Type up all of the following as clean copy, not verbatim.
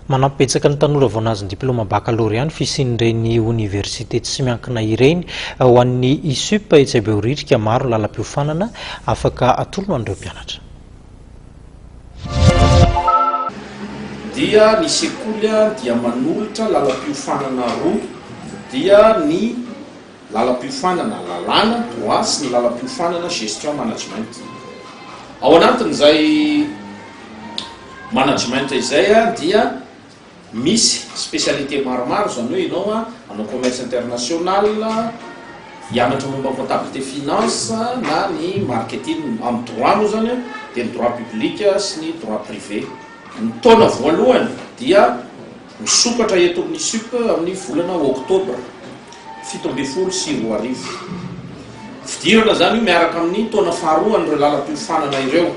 Manampetsaka ny tanora vao nahazo ny diplôma baccalauréat fisin'ireny université tsy miankina ireny ho an'ny ISUP etsy Behoririka maro lalam-piofanana afaka atolona an'ireo mpianatra. Dia ny sekoly dia manolotra lalam-piofanana roa, dia ny lalam-piofanana lalàna droit sy ny lalam-piofanana gestion management. Ao anatin'izay management izay dia misy spécialité maromaro, zany hoe ianao anao commerce international, hianatra momba comptabilité finance na ny marketing. Amin'ny droit moa zany dia ny droit public sy ny droit privé. Ny taona voalohany dia misokatra eto amin'ny ISUP amin'ny volana oktobra 17 fidirana zany io miaraka amin'ny taona faharoa an'ireo lalam-piofanana ireo.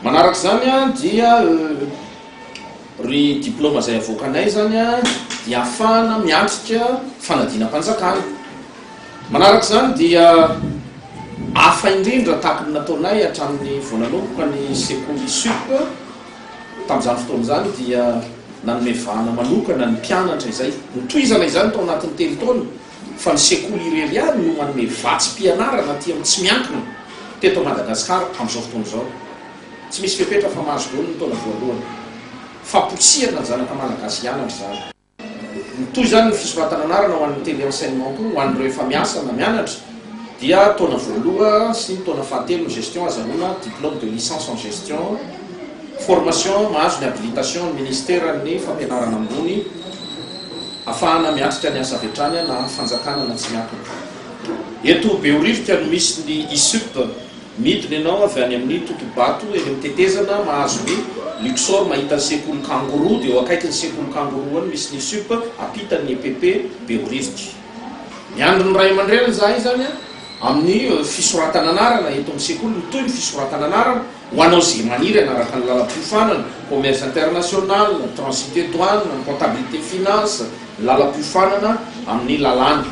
Manaraka zany dia ry diplôma zay avoakanay zany dia ahafahana miatrika fanadinam-panjakana. Manaraka zany dia hafa indrindra tahaka ny nataonay hatramin'ny voananomboka ny sekoly ISUP. Tamin'izany fotoana zany dia nanome vahana manokana ny mpianatra izay nitohizana izany tao anatin'ny telo taona fa ny sekoly irery ihany no manome vatsim-pianarana aty amin'ny tsy miankina teto Madagasikara amin'izao fotoana izao. Tsy misy fepetra fa mahazo daholo ny taona voalohany. Fapotsihana ny zanaka malagasy hianatra zany. Nitohy zany ny fisoratana anarana ho an'ny télé-enseignement koa ho an'ireo efa miasa na mianatra dia taona voaloha sy ny taona fahatelo ny gestion azahoana diplôme de licence en gestion. Formation mahazo ny habilitation ny ministère ny fampianarana ambony ahafahana miatrika ny asa vetrany na fanjakana na tsy miankina. Eto Behoririka no misy ny ISUP midina ianao avy any amin'ny Totobato eny amin'ny tetezana mahazo ny Luxor mahita ny sekoly Kangourou dia eo akaiky ny sekoly Kangourou any misy ny ISUP apitan'ny EPP Behoririka. Miandry ny ray aman-dreny zahay zany amin'ny fisoratana anarana eto amin'ny sekoly mitohy ny fisoratana anarana ho anao zay maniry anaraka ny lalam-piofanana commerce international, transit de douane, comptabilité finance, lalam-piofanana amin'ny lalàna.